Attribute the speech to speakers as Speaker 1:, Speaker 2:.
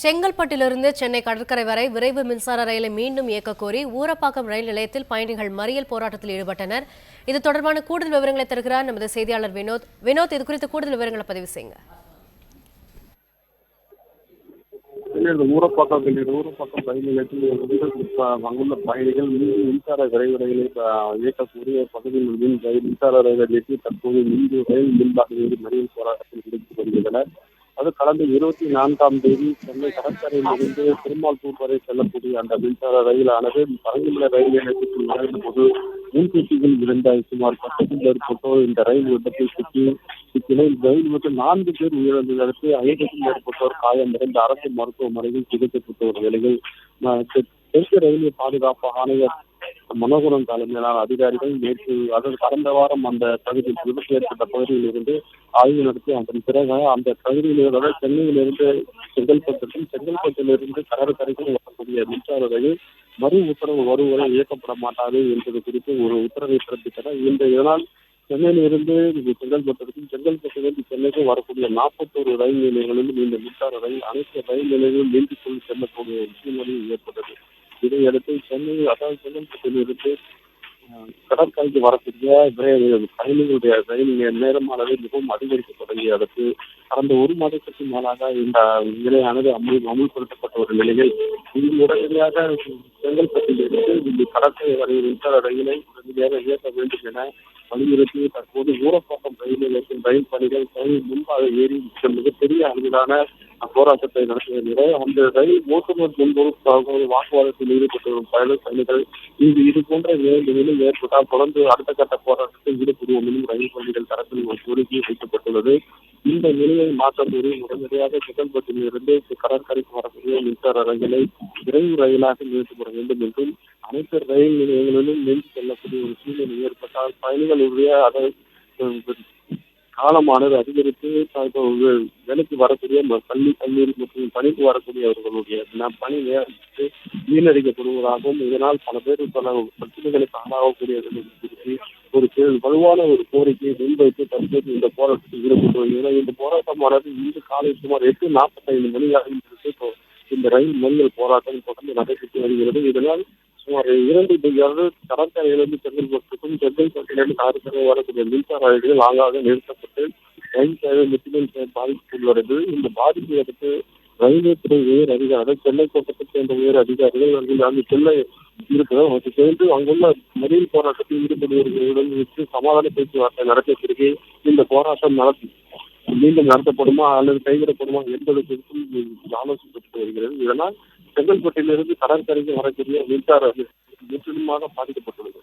Speaker 1: செங்கல்பட்டிலிருந்து சென்னை கடற்கரை வரை விரைவு மின்சார ரயிலை மீண்டும் இயக்கக் கோரி ஊரப்பாக்கம் ரயில் நிலையத்தில் பயணிகள் மறியல் போராட்டத்தில் ஈடுபட்டனர். இது தொடர்பான கூடுதல் விவரங்களை தருகிறார் நமது செய்தியாளர் வினோத். வினோத், இது குறித்த கூடுதல் விவரங்களை பதிவு செய்யுங்க.
Speaker 2: ஊரப்பாக்கம் ரயில் நிலையத்தில் அங்குள்ள பயணிகள் மின்சார விரைவு ரயிலை இயக்கக்கூடிய பகுதியில் மின்சார ரயில் நிலையத்தில் தற்போது ரயில் மின்பாக மறியல் போராட்டத்தில் ஈடுபட்டு வருகின்றனர். அது கடந்த 24ஆம் தேதி சென்னை கடற்கரையிலிருந்து திருமால்பூர் வரை செல்லக்கூடிய அந்த மின்சார ரயிலானது பரங்கிமலை ரயில் நிலையத்தில் நுழைந்த போது முன்கூட்டியில் விழுந்த சுமார் 10க்கும் மேற்பட்டோர் இந்த ரயில் விபத்தில் சிக்கின ரயில் விபத்தில் 4 பேர் உயிரிழந்ததற்கு 5க்கும் மேற்பட்டோர் காயமடைந்த அரசு மருத்துவமனையில் சிகிச்சைப்பட்ட ஒரு நிலையில் தெற்கு ரயில்வே பாதுகாப்பு ஆணையர் மனோகரன் தலைமையிலான அதிகாரிகள் நேற்று கடந்த வாரம் அந்த பகுதியில் விபத்து ஏற்பட்ட பகுதியில் இருந்து ஆய்வு நடத்தி அதன் பிறகு அந்த பகுதியிலிருந்து சென்னையிலிருந்து செங்கல்பட்டிலிருந்து கடற்கரைக்கு வரக்கூடிய மின்சார ரயில் மறு உத்தரவு வருவரை இயக்கப்பட மாட்டாது என்பது குறித்து ஒரு உத்தரவை பிறப்பித்தனர். இதனால் சென்னையிலிருந்து செங்கல்பட்டிற்கும் செங்கல்பட்டிலிருந்து சென்னைக்கு வரக்கூடிய 41 ரயில் நிலையங்களிலும் இந்த மின்சார ரயில் அனைத்து ரயில் நிலையங்களும் நீண்டு கொண்டு செல்லக்கூடிய ஒரு சூழ்நிலை ஏற்பட்டது. இதையடுத்து செங்கல்பட்டிலிருந்து கடற்கரைக்கு வரக்கூடிய பயணிகளுடைய ரயில் நேரமானது மிகவும் அதிகரிக்க தொடங்கியதற்கு கடந்த ஒரு மாதத்திற்கு மேலாக இந்த நிலையானது அமுல்படுத்தப்பட்ட ஒரு நிலையில் உடனடியாக செங்கல்பட்டிலிருந்து கடற்கரை வரை மின்சார ரயிலை உடனடியாக இயக்க வேண்டும் என வலியுறுத்தி தற்போது ஊரப்பாக்கம் ரயில் நிலையத்தின் ரயில் பணிகள் முன்பாக ஏறி மிகப்பெரிய அளவிலான போராட்டத்தை நடத்திய அந்த ரயில் ஓட்டுநர் முன்பு வாக்குவாதத்தில் ஈடுபட்டு வரும் பயணிகள் இது போன்ற நிலை ஏற்பட்டால் தொடர்ந்து அடுத்த கட்ட போராட்டத்தில் ஈடுபடுவோம் என்றும் ரயில் பணிகள் தரப்பில் ஒரு கோரிக்கை வைக்கப்பட்டுள்ளது. இந்த நிலையை மாற்ற கோரி உடனடியாக செங்கல்பட்டிலிருந்து கடற்கரைக்கு வரக்கூடிய மின்சார ரயிலை விரைவு ரயிலாக நிறுத்தப்பட வேண்டும் என்றும் அனைத்து ரயில் நிலையங்களிலும் நின்று செல்லக்கூடிய ஒரு சூழ்நிலை ஏற்பட்டால் பயணிகளுடைய அதை காலமானது அதிகரித்து வேலைக்கு வரக்கூடிய பள்ளி கல்லூரி மற்றும் பணிக்கு வரக்கூடியவர்களுடைய பணி நேரத்துக்கு வீணடிக்கப்படுவதாகவும் இதனால் பல பேர் பல பிரச்சனைகளுக்கு ஆளாகக்கூடியது குறித்து ஒரு வலுவான ஒரு கோரிக்கையை முன்வைத்து தற்போது இந்த போராட்டத்தில் ஈடுபட்டு வருகிறது. இந்த போராட்டமானது இன்று காலை சுமார் 8:45 மணி அளவிற்கு இந்த ரயில் மறியல் போராட்டம் தொடர்ந்து நடைபெற்று வருகிறது. இதனால் சுமார் 2 கடற்கரையிலிருந்து செங்கல்பட்டுக்கும் செங்கல்பட்டிலிருந்து கடற்கரை வரக்கூடிய மின்சார ரயில்கள் ஆங்காக நிறுத்தப்பட்டு ரயில் சேவை முற்றிலும் பாதிக்கப்பட்டுள்ளது. இந்த பாதிப்பை அடுத்து ரயில்வே துறை உயர் அதிகாரிகள் சென்னை கோட்டத்தை சேர்ந்த உயர் அதிகாரிகள் அங்கு சென்னை இருக்கிறோம் சேர்ந்து அங்குள்ள மறியல் போராட்டத்தில் ஈடுபடுவர்களுடன் வச்சு சமாதான பேச்சுவார்த்தை நடத்திய பிறகு இந்த போராட்டம் மீண்டும் நடத்தப்படுமா அல்லது கைவிடப்படுமா என்பது குறித்தும் ஆலோசிக்கப்பட்டு வருகிறது. இதனால் செங்கல்பட்டிலிருந்து கடற்கரைக்கு வரக்கூடிய மின்சார முற்றிலுமாக பாதிக்கப்பட்டுள்ளது.